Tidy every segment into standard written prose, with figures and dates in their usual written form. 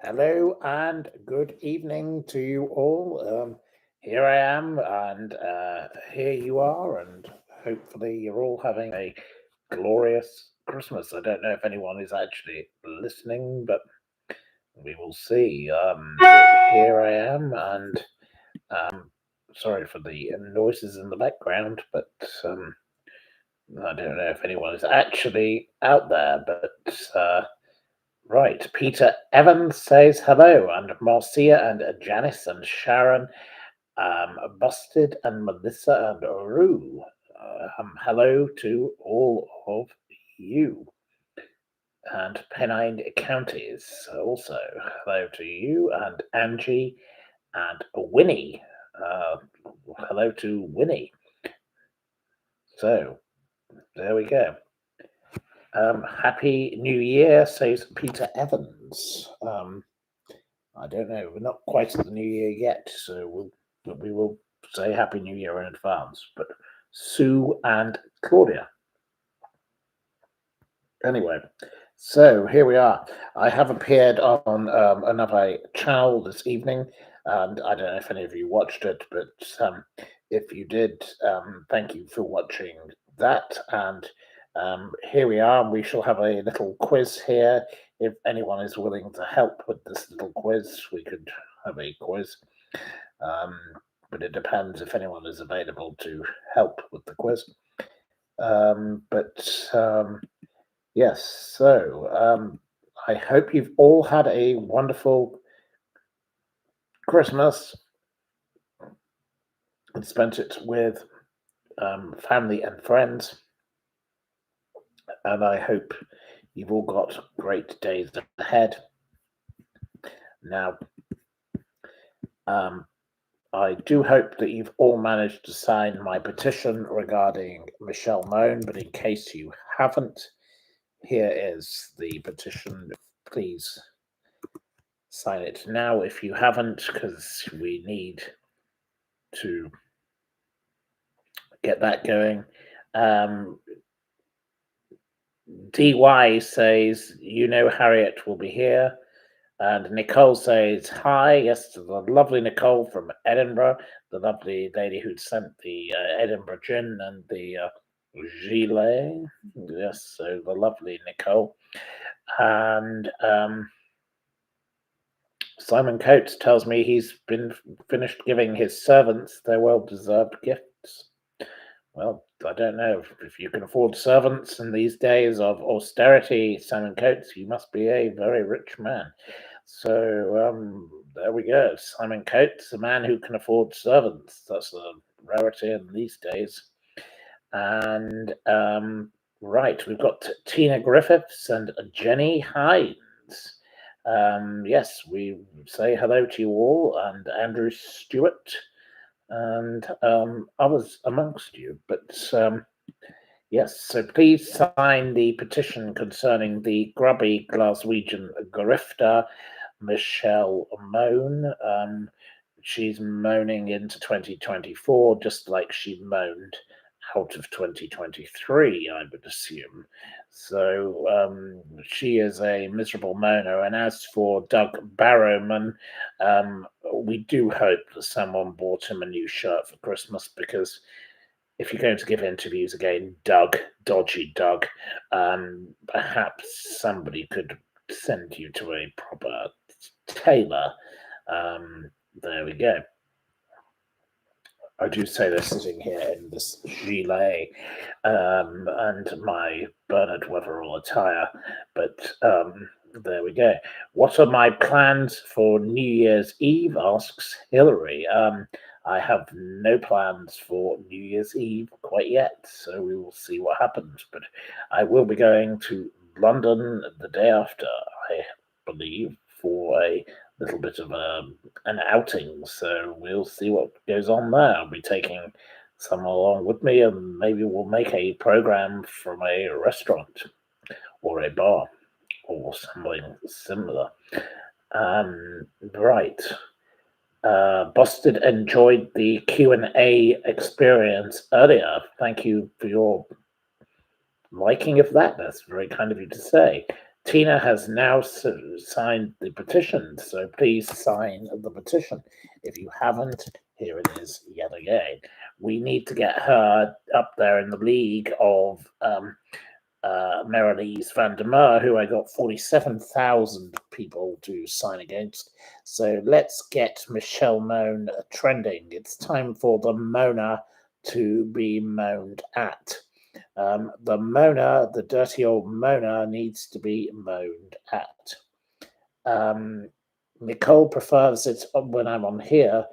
Hello and good evening to you all. Here I am, and here you are, and hopefully you're all having a glorious Christmas. I don't know if anyone is actually listening, but we will see. Here I am, and sorry for the noises in the background, but I don't know if anyone is actually out there, but. Right. Peter Evans says hello, and Marcia and Janice and Sharon, Busted and Melissa and Rue. Hello to all of you. And Pennine Counties also. Hello to you and Angie and Winnie. Uh, Hello to Winnie. So there we go. Happy New Year, says Peter Evans. I don't know. We're not quite at the New Year yet, so we will say Happy New Year in advance. But Sue and Claudia. Anyway, so here we are. I have appeared on another channel this evening, and I don't know if any of you watched it, but if you did, thank you for watching that. And here we are. We shall have a little quiz here. If anyone is willing to help with this little quiz, we could have a quiz. But it depends if anyone is available to help with the quiz. Yes, so I hope you've all had a wonderful Christmas and spent it with family and friends. And I hope you've all got great days ahead. Now, I do hope that you've all managed to sign my petition regarding Michelle Moan, but in case you haven't, here is the petition. Please sign it now if you haven't, because we need to get that going. DY says, Harriet will be here. And Nicole says, hi, yes, to the lovely Nicole from Edinburgh, the lovely lady who'd sent the Edinburgh gin and the gilet. Yes, so the lovely Nicole. And Simon Coates tells me he's been finished giving his servants their well-deserved gifts. Well, I don't know. If you can afford servants in these days of austerity, Simon Coates, you must be a very rich man. So there we go. Simon Coates, a man who can afford servants. That's a rarity in these days. And right, we've got Tina Griffiths and Jenny Hines. Yes, we say hello to you all, and Andrew Stewart and others amongst you. But yes, so please sign the petition concerning the grubby Glaswegian grifter, Michelle Moan. She's moaning into 2024, just like she moaned out of 2023, I would assume. So she is a miserable moaner. And as for Doug Barrowman, we do hope that someone bought him a new shirt for Christmas, because if you're going to give interviews again, Doug, dodgy Doug, perhaps somebody could send you to a proper tailor. There we go. I do say they're sitting here in this gilet and my Bernard Weatherall attire, but there we go. What are my plans for New Year's Eve? Asks Hillary. I have no plans for New Year's Eve quite yet, so we will see what happens. But I will be going to London the day after, I believe, for a little bit of an outing, so we'll see what goes on there. I'll be taking someone along with me, and maybe we'll make a program from a restaurant or a bar or something similar. Right. Busted enjoyed the Q&A experience earlier. Thank you for your liking of that. That's very kind of you to say. Tina has now signed the petition, so please sign the petition. If you haven't, here it is yet again. We need to get her up there in the league of Merrilies van der Meer, who I got 47,000 people to sign against. So let's get Michelle Moan trending. It's time for the Mona to be moaned at. The Mona, the dirty old Mona, needs to be moaned at. Nicole prefers it when I'm on here.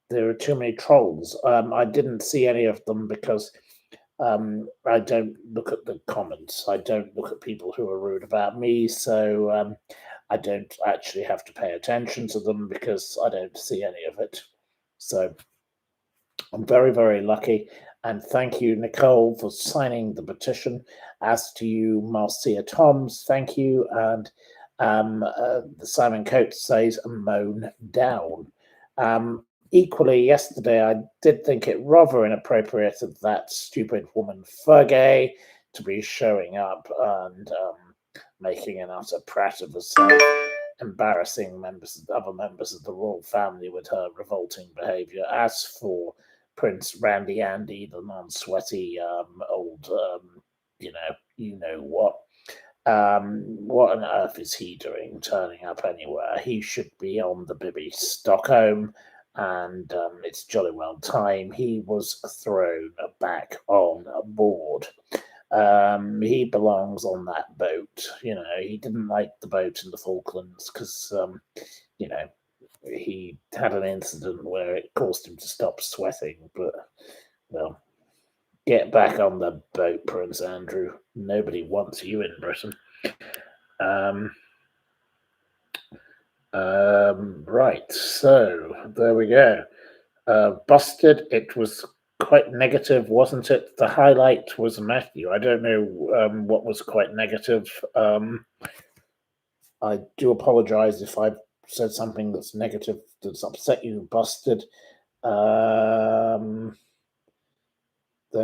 There are too many trolls. I didn't see any of them because I don't look at the comments. I don't look at people who are rude about me. So I don't actually have to pay attention to them because I don't see any of it. So I'm very, very lucky. And thank you, Nicole, for signing the petition. As to you, Marcia Toms, thank you. And Simon Coates says, moan down. Equally, yesterday, I did think it rather inappropriate of that stupid woman, Fergie, to be showing up and making an utter prat of herself, embarrassing other members of the royal family with her revolting behaviour. As for Prince Randy Andy, the non-sweaty old, you know what. What on earth is he doing turning up anywhere? He should be on the Bibby Stockholm, and it's jolly well time he was thrown back on board. He belongs on that boat. He didn't like the boat in the Falklands because, he had an incident where it caused him to stop sweating. But, well, get back on the boat, Prince Andrew. Nobody wants you in Britain. Right, so there we go. Busted. It was quite negative, wasn't it? The highlight was Matthew. I don't know what was quite negative. I do apologize if I've said something that's negative that's upset you, Busted. There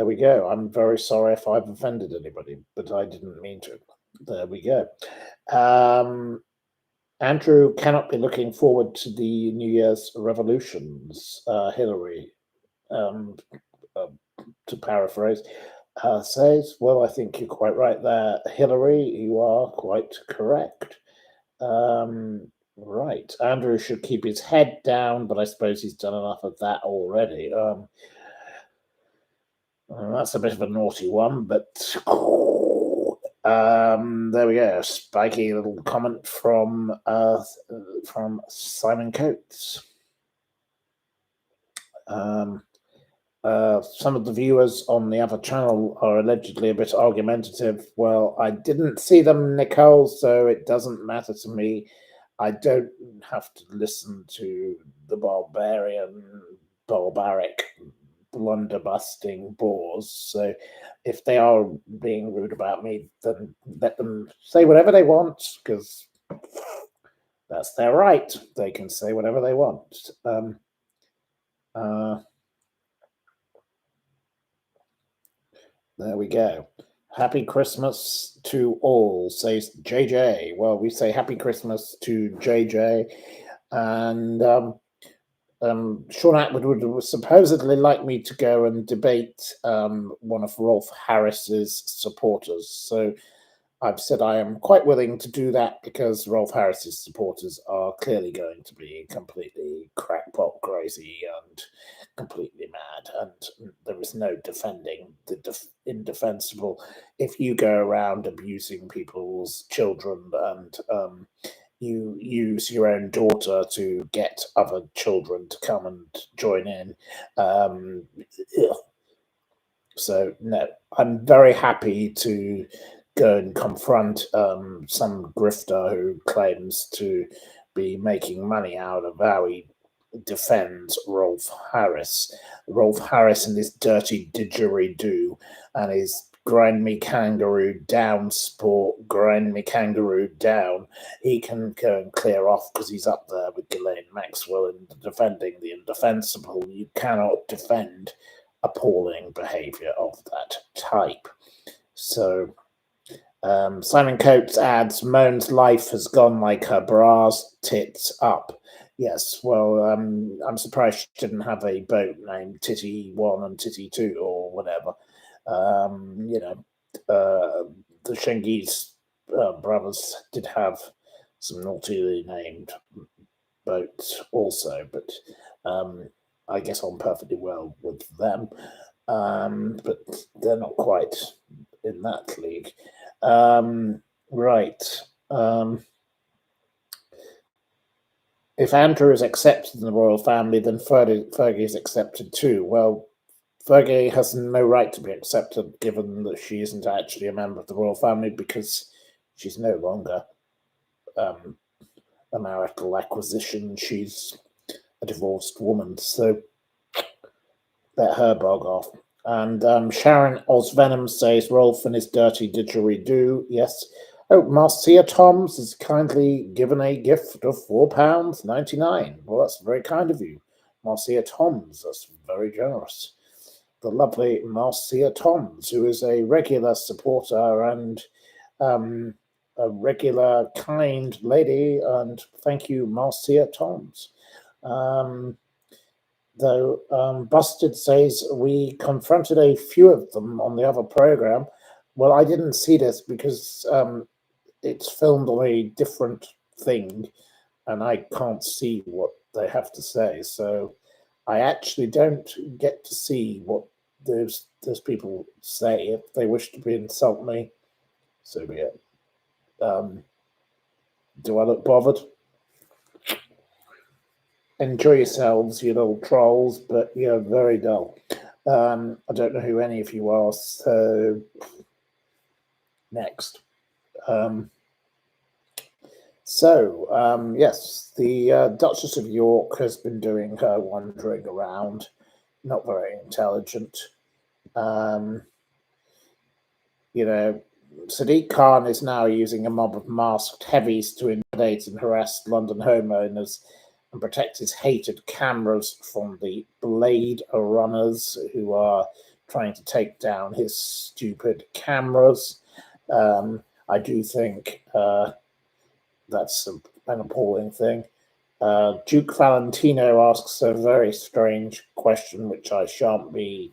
we go. I'm very sorry if I've offended anybody, but I didn't mean to. There we go. Andrew cannot be looking forward to the New Year's revolutions. Hillary, to paraphrase, says, well, I think you're quite right there. Hillary, you are quite correct. Right. Andrew should keep his head down, but I suppose he's done enough of that already. That's a bit of a naughty one, but there we go. Spiky little comment from Simon Coates. Some of the viewers on the other channel are allegedly a bit argumentative. Well, I didn't see them, Nicole, so it doesn't matter to me. I don't have to listen to the barbaric, blunder-busting bores. So if they are being rude about me, then let them say whatever they want, because that's their right. They can say whatever they want. There we go. Happy Christmas to all, says JJ. Well, we say Happy Christmas to JJ. And Sean Atwood would supposedly like me to go and debate one of Rolf Harris's supporters. So I've said I am quite willing to do that because Rolf Harris's supporters are clearly going to be completely crackpot crazy and completely mad, and there is no defending the indefensible. If you go around abusing people's children and you use your own daughter to get other children to come and join in, so no, I'm very happy to go and confront some grifter who claims to be making money out of how he defends Rolf Harris. Rolf Harris and his dirty didgeridoo and his grind me kangaroo down sport, grind me kangaroo down. He can go and clear off because he's up there with Ghislaine Maxwell and defending the indefensible. You cannot defend appalling behaviour of that type. So Simon Coates adds, Moan's life has gone like her bra's tits up. Yes, well, I'm surprised she didn't have a boat named Titty 1 and Titty 2 or whatever. The Shengiz brothers did have some naughtily named boats also, but I guess I'm perfectly well with them. But they're not quite in that league. Right. If Andrew is accepted in the royal family, then Fergie is accepted too. Well, Fergie has no right to be accepted, given that she isn't actually a member of the royal family, because she's no longer a marital acquisition. She's a divorced woman, so let her bog off. And Sharon Osvenom says, Rolf and his dirty didgeridoo. Yes. Oh, Marcia Toms has kindly given a gift of £4.99. Well, that's very kind of you, Marcia Toms. That's very generous. The lovely Marcia Toms, who is a regular supporter and a regular kind lady. And thank you, Marcia Toms. Though Busted says we confronted a few of them on the other program. Well, I didn't see this because it's filmed on a different thing, and I can't see what they have to say. So I actually don't get to see what those people say. If they wish to insult me, so be it. Do I look bothered? Enjoy yourselves, you little trolls, but you're very dull. I don't know who any of you are, so next. Yes, the Duchess of York has been doing her wandering around, not very intelligent. Sadiq Khan is now using a mob of masked heavies to intimidate and harass London homeowners and protect his hated cameras from the Blade runners who are trying to take down his stupid cameras. I do think that's an appalling thing. Duke Valentino asks a very strange question, which I shan't be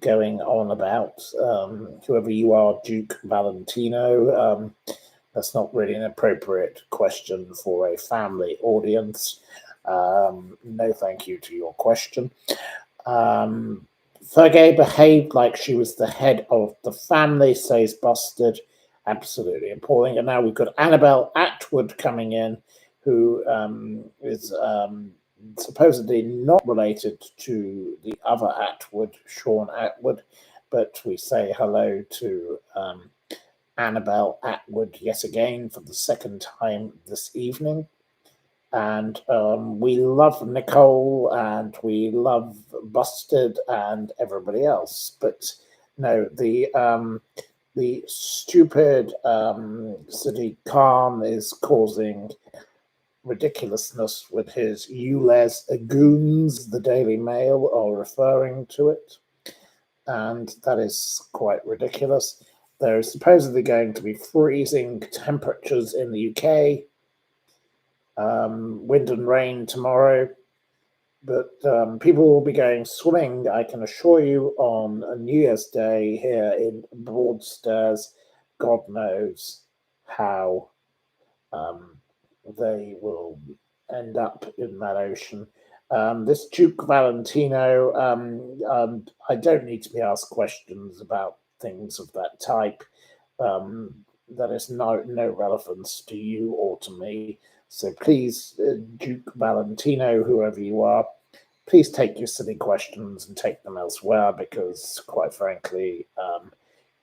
going on about. Whoever you are, Duke Valentino, that's not really an appropriate question for a family audience. No thank you to your question. Fergie behaved like she was the head of the family, says Busted. Absolutely appalling. And now we've got Annabelle Atwood coming in, who is supposedly not related to the other Atwood, Sean Atwood, but we say hello to Annabelle Atwood yet again for the second time this evening. And we love Nicole and we love Busted and everybody else. But no, the stupid Sadiq Khan is causing ridiculousness with his ULEZ goons, the Daily Mail are referring to it. And that is quite ridiculous. There is supposedly going to be freezing temperatures in the UK. Wind and rain tomorrow. But people will be going swimming, I can assure you, on a New Year's Day here in Broadstairs. God knows how they will end up in that ocean. This Duke Valentino, I don't need to be asked questions about things of that type. That is no relevance to you or to me. So please, Duke Valentino, whoever you are, please take your silly questions and take them elsewhere because, quite frankly,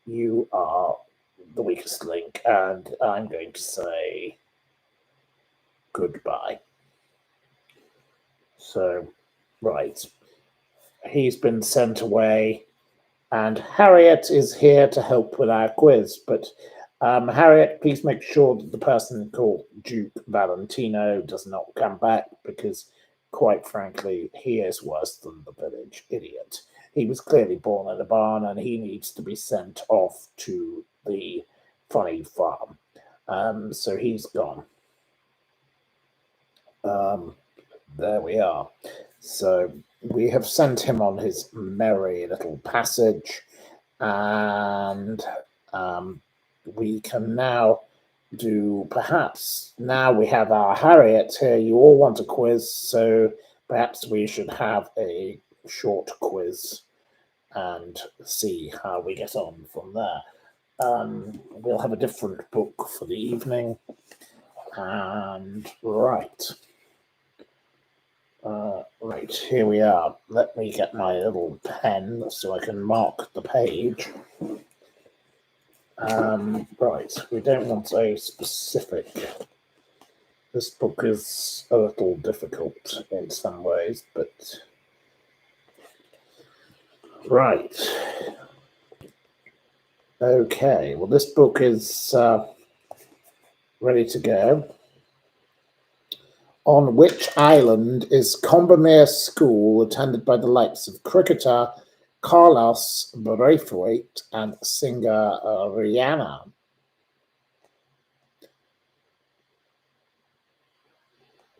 you are the weakest link, and I'm going to say goodbye. So, right. He's been sent away, and Harriet is here to help with our quiz, but Harriet, please make sure that the person called Duke Valentino does not come back because, quite frankly, he is worse than the village idiot. He was clearly born in a barn and he needs to be sent off to the funny farm. So he's gone. There we are. So we have sent him on his merry little passage, and we can now do perhaps now we have our Harriet here. You all want a quiz, so perhaps we should have a short quiz and see how we get on from there. We'll have a different book for the evening. And right, here we are. Let me get my little pen so I can mark the page. Right, we don't want a specific. This book is a little difficult in some ways, but right. Okay, well, this book is ready to go. On which island is Combermere School attended by the likes of cricketer Carlos Braithwaite and singer Rihanna?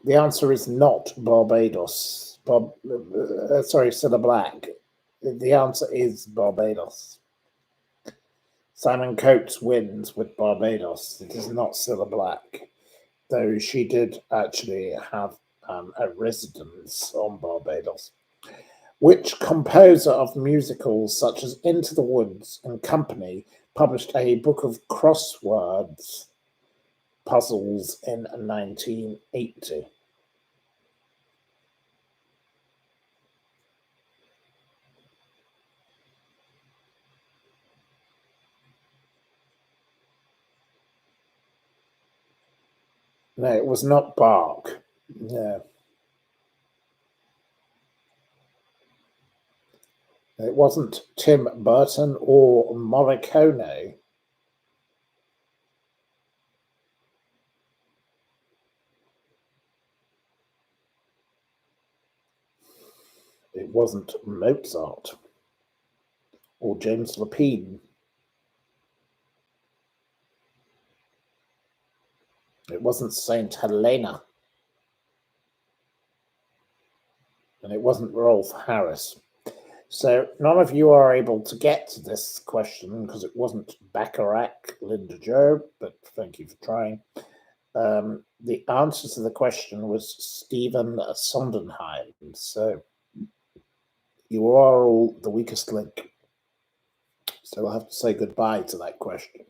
The answer is not Barbados. Cilla Black. The answer is Barbados. Simon Coates wins with Barbados. It is not Cilla Black, though she did actually have a residence on Barbados. Which composer of musicals such as Into the Woods and Company published a book of crosswords puzzles in 1980? No, it was not Bach. No. It wasn't Tim Burton or Morricone. It wasn't Mozart or James Lapine. It wasn't Saint Helena. And it wasn't Rolf Harris. So none of you are able to get to this question because it wasn't Bacharach, Linda Joe, but thank you for trying. The answer to the question was Stephen Sondheim. So you are all the weakest link. So we'll have to say goodbye to that question.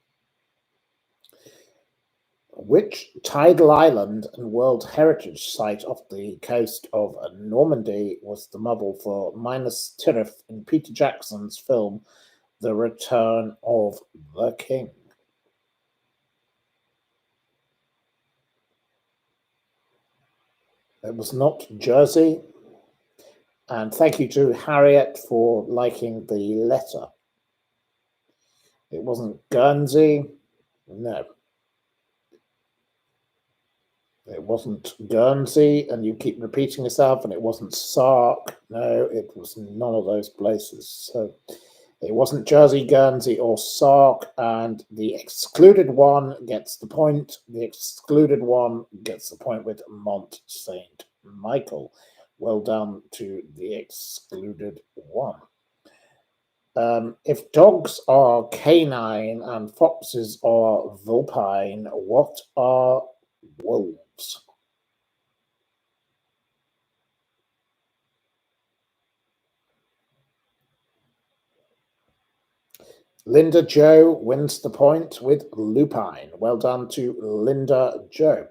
Which tidal island and World Heritage Site off the coast of Normandy was the model for Minas Tirith in Peter Jackson's film The Return of the King? It was not Jersey. And thank you to Harriet for liking the letter. It wasn't Guernsey. No. It wasn't Guernsey, and you keep repeating yourself, and it wasn't Sark. No, it was none of those places. So it wasn't Jersey, Guernsey, or Sark, and the excluded one gets the point. The excluded one gets the point with Mont Saint Michael. Well done to the excluded one. If dogs are canine and foxes are vulpine, what are wolves? Linda Joe wins the point with lupine. Well done to Linda Joe.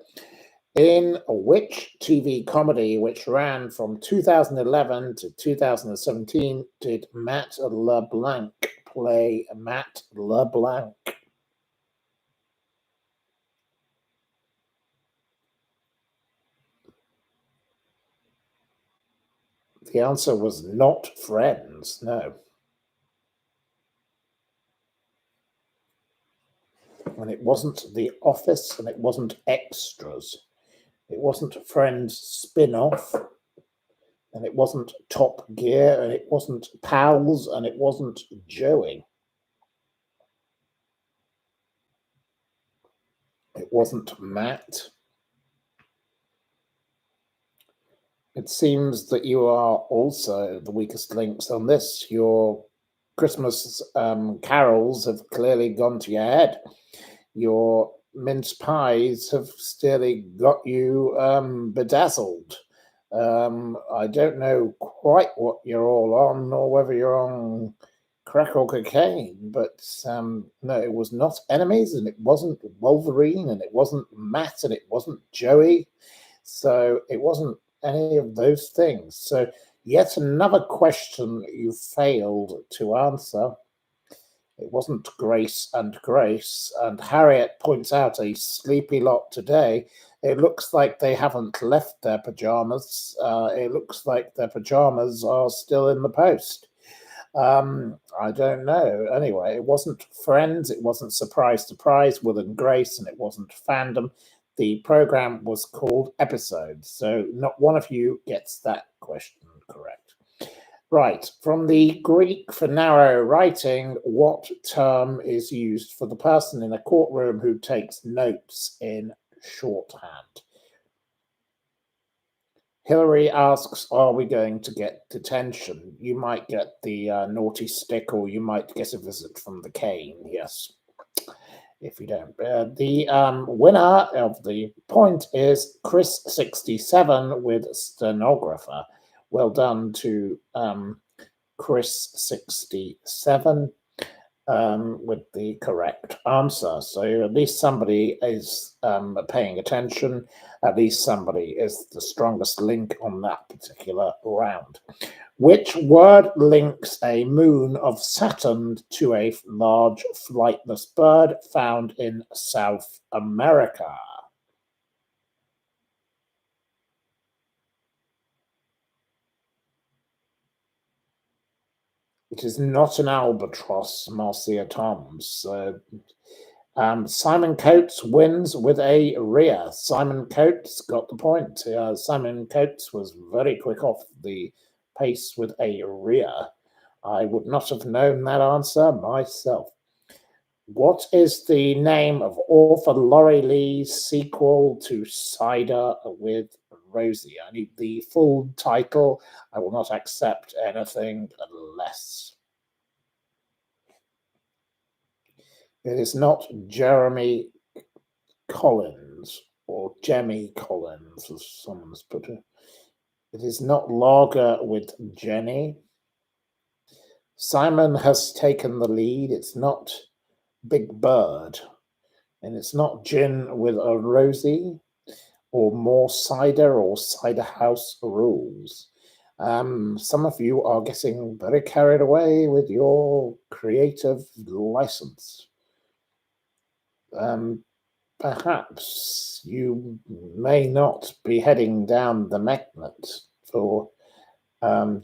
In which TV comedy, which ran from 2011 to 2017, did Matt LeBlanc play Matt LeBlanc? The answer was not Friends, no. And it wasn't The Office, and it wasn't Extras. It wasn't Friends spin-off, and it wasn't Top Gear, and it wasn't Pals, and it wasn't Joey. It wasn't Matt. It seems that you are also the weakest links on this. Your Christmas carols have clearly gone to your head. Your mince pies have still got you bedazzled. I don't know quite what you're all on, or whether you're on crack or cocaine, but no, it was not enemies, and it wasn't Wolverine, and it wasn't Matt, and it wasn't Joey. So it wasn't any of those things. So yet another question you failed to answer. It wasn't Grace and Grace, and Harriet points out a sleepy lot today. It looks like they haven't left their pajamas. It looks like their pajamas are still in the post. I don't know. Anyway, it wasn't Friends, it wasn't Surprise, Surprise, Will and Grace, and it wasn't Fandom. The program was called Episodes, so not one of you gets that question correct. Right, from the Greek for narrow writing, what term is used for the person in a courtroom who takes notes in shorthand? Hillary asks, are we going to get detention? You might get the naughty stick, or you might get a visit from the cane, yes. If you don't. The winner of the point is Chris67 with stenographer. Well done to Chris67 with the correct answer. So at least somebody is paying attention. At least somebody is the strongest link on that particular round. Which word links a moon of Saturn to a large flightless bird found in South America? It is not an albatross, Marcia Toms. Simon Coates wins with a rear. Simon Coates got the point. Simon Coates was very quick off the pace with a rear. I would not have known that answer myself. What is the name of author Laurie Lee's sequel to Cider with Rosie? I need the full title. I will not accept anything less. It is not Jeremy Collins, or Jemmy Collins, as someone's put it. It is not Lager with Jenny. Simon has taken the lead. It's not Big Bird. And it's not Gin with a Rosie, or More Cider, or Cider House Rules. Some of you are getting very carried away with your creative license. Perhaps you may not be heading down the magnet for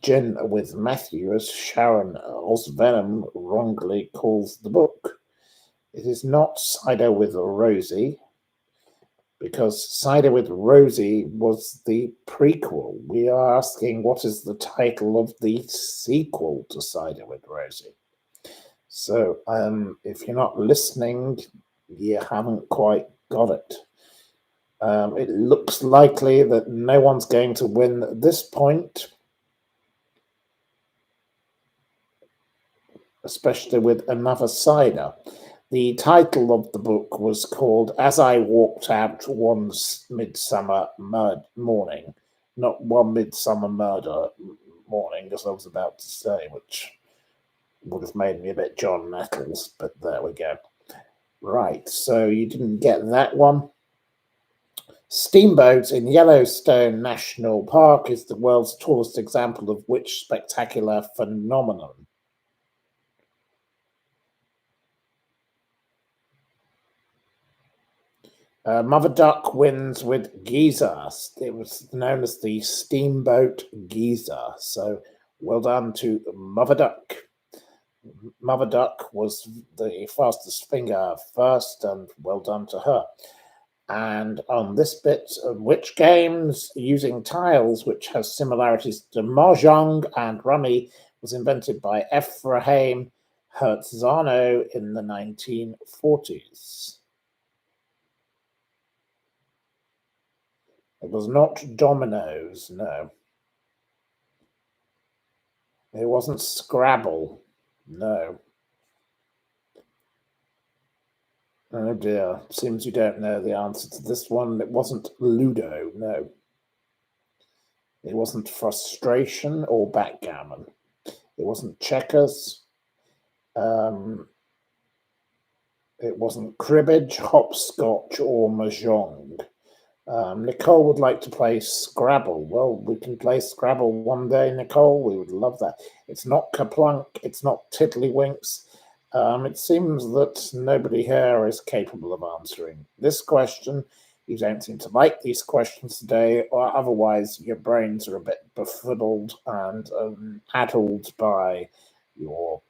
Gin with Matthew, as Sharon Osvenom wrongly calls the book. It is not Cider with Rosie, because Cider with Rosie was the prequel. We are asking what is the title of the sequel to Cider with Rosie. So if you're not listening, you haven't quite got it. It looks likely that no one's going to win at this point, especially with another cider. The title of the book was called As I Walked Out One Midsummer Morning, not One Midsummer Murder Morning, as I was about to say, which would have made me a bit John Nettles, but there we go. Right, so you didn't get that one. Steamboat in Yellowstone National Park is the world's tallest example of which spectacular phenomenon? Mother Duck wins with Giza. It was known as the Steamboat Giza. So well done to Mother Duck. Mother Duck was the fastest finger first, and well done to her. And on this bit, which games using tiles, which has similarities to Mahjong and Rummy, was invented by Ephraim Hertzano in the 1940s? It was not Dominoes, no. It wasn't Scrabble, no. Oh dear, seems you don't know the answer to this one. It wasn't Ludo, no. It wasn't Frustration or Backgammon. It wasn't Checkers. It wasn't Cribbage, Hopscotch, or Mahjong. Nicole would like to play Scrabble. Well, we can play Scrabble one day, Nicole. We would love that. It's not Kaplunk. It's not Tiddlywinks. It seems that nobody here is capable of answering this question. You don't seem to like these questions today, or otherwise your brains are a bit befuddled and addled by your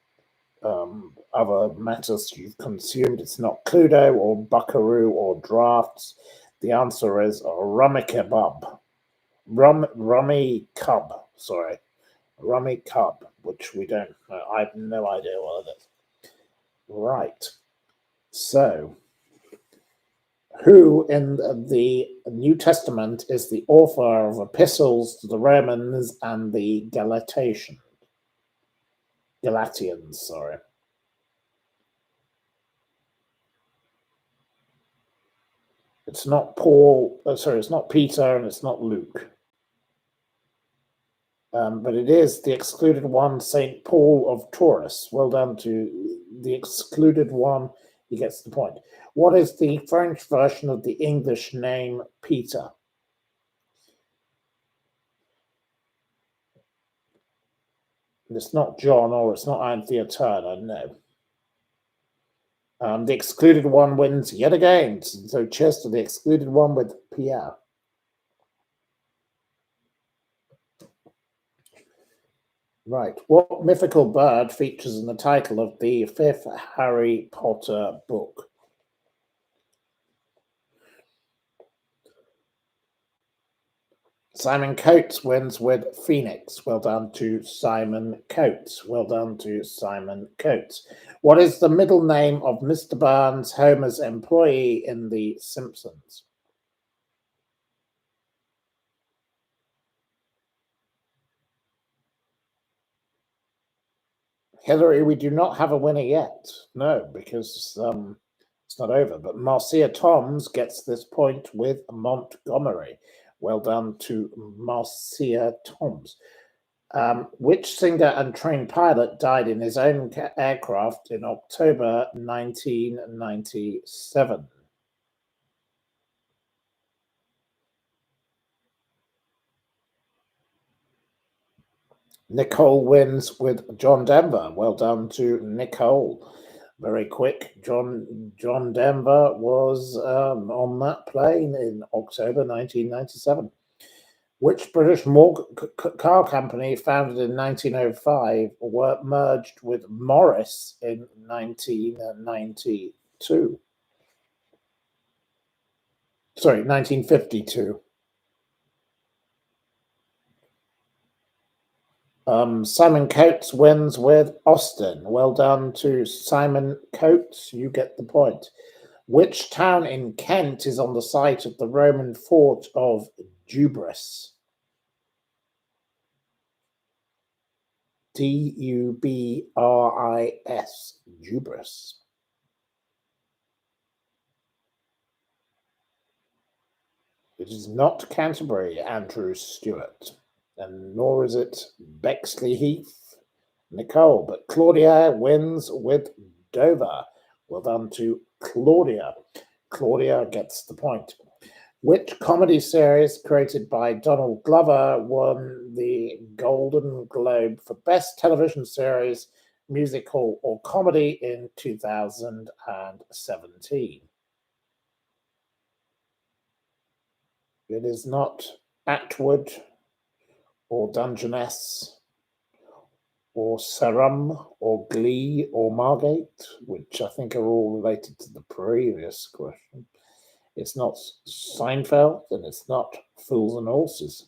other matters you've consumed. It's not Cluedo or Buckaroo or Drafts. The answer is Rummy Kebab. Rummy Cub, sorry. Rummy Cub, which we don't know. I have no idea what it is. Right. So, who in the New Testament is the author of epistles to the Romans and the Galatians, sorry. It's not Paul, it's not Peter, and it's not Luke. But it is the excluded one, St. Paul of Taurus. Well done to the excluded one. He gets the point. What is the French version of the English name Peter? It's not John or it's not Anthea Turner, no. The excluded one wins yet again. So cheers to the excluded one with Pierre. Right. What mythical bird features in the title of the fifth Harry Potter book? Simon Coates wins with Phoenix. Well done to Simon Coates. Well done to Simon Coates. What is the middle name of Mr. Burns, Homer's employee in The Simpsons? Hillary, we do not have a winner yet. No, because it's not over. But Marcia Toms gets this point with Montgomery. Well done to Marcia Toms. Which singer and trained pilot died in his own aircraft in October 1997? Nicole wins with John Denver. Well done to Nicole. Very quick. John Denver was on that plane in October 1997. Which British car company, founded in 1905, were merged with Morris in 1992? Sorry, 1952. Simon Coates wins with Austin. Well done to Simon Coates. You get the point. Which town in Kent is on the site of the Roman fort of Dubris? Dubris. Dubris. It is not Canterbury, Andrew Stewart, and nor is it Bexley Heath, Nicole, but Claudia wins with Dover. Well done to Claudia. Claudia gets the point. Which comedy series created by Donald Glover won the Golden Globe for Best Television Series, Musical, or Comedy in 2017? It is not Atwood or Dungeness or Sarum or Glee or Margate, which I think are all related to the previous question. It's not Seinfeld, and it's not Fools and Horses.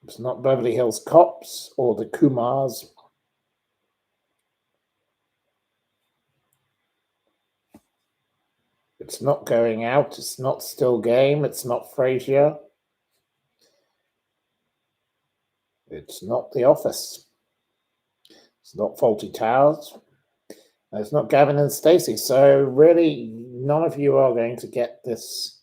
It's not Beverly Hills Cops or the Kumars. It's not Going Out. It's not Still Game. It's not Frasier. It's not The Office. It's not Faulty Towers. And it's not Gavin and Stacey. So really, none of you are going to get this.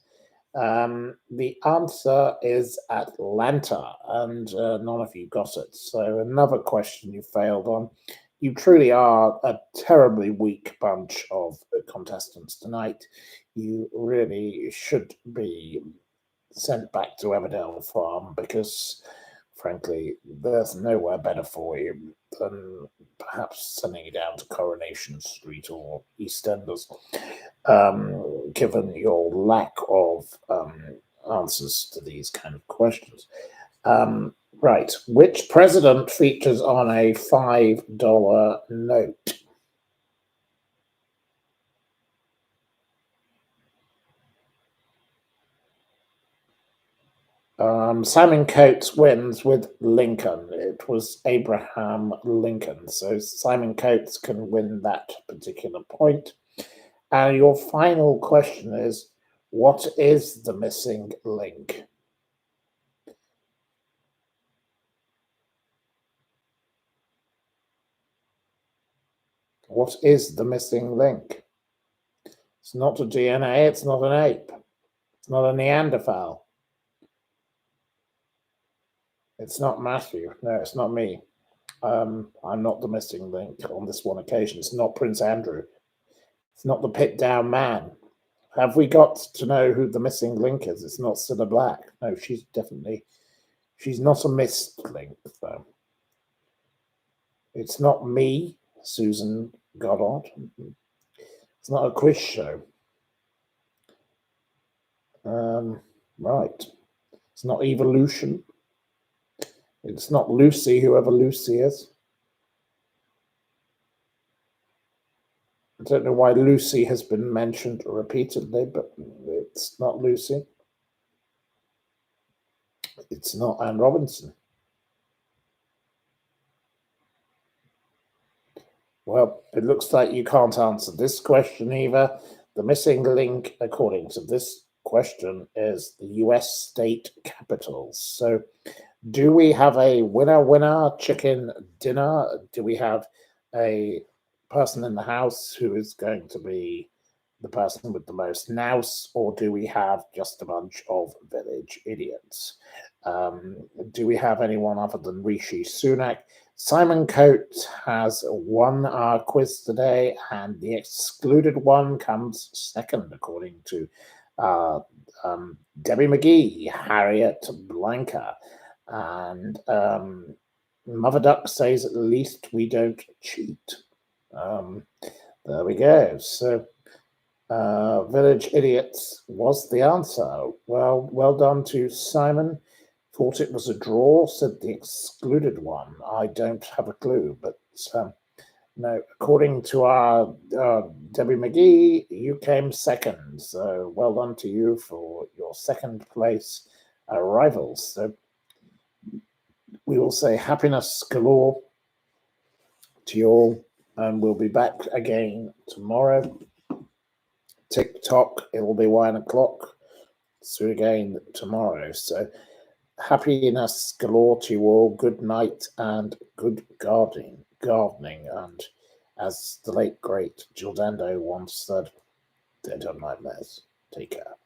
The answer is Atlanta, and none of you got it. So another question you failed on. You truly are a terribly weak bunch of contestants tonight. You really should be sent back to Everdale Farm because, frankly, there's nowhere better for you than perhaps sending you down to Coronation Street or EastEnders, given your lack of answers to these kind of questions. Right. Which president features on a $5 note? Simon Coates wins with Lincoln. It was Abraham Lincoln. So Simon Coates can win that particular point. And your final question is, what is the missing link? What is the missing link? It's not a DNA, it's not an ape, it's not a Neanderthal. It's not Matthew. No, it's not me. I'm not the missing link on this one occasion. It's not Prince Andrew. It's not the pit down man. Have we got to know who the missing link is? It's not Cilla Black. No, she's not a missed link, though. It's not me, Susan Goddard. It's not a quiz show. Right. It's not evolution. It's not Lucy, whoever Lucy is. I don't know why Lucy has been mentioned repeatedly, but it's not Lucy. It's not Anne Robinson. Well, it looks like you can't answer this question either. The missing link, according to this question, is the US state capitals. So do we have a winner chicken dinner? Do we have a person in the house who is going to be the person with the most nous, or do we have just a bunch of village idiots? Do we have anyone other than Rishi Sunak? Simon Coates has won our quiz today, and the excluded one comes second, according to Debbie McGee, Harriet Blanca, and Mother Duck says at least we don't cheat. There we go. So Village Idiots was the answer. Well done to Simon. Thought it was a draw, said the excluded one. I don't have a clue, but no, according to our Debbie McGee, you came second. So well done to you for your second place rivals. So we will say happiness galore to you all, and we'll be back again tomorrow. TikTok, it'll be 1 o'clock. So again tomorrow. So happiness galore to you all. Good night and good gardening. And as the late great Giordano once said, they don't nightmares. Take care.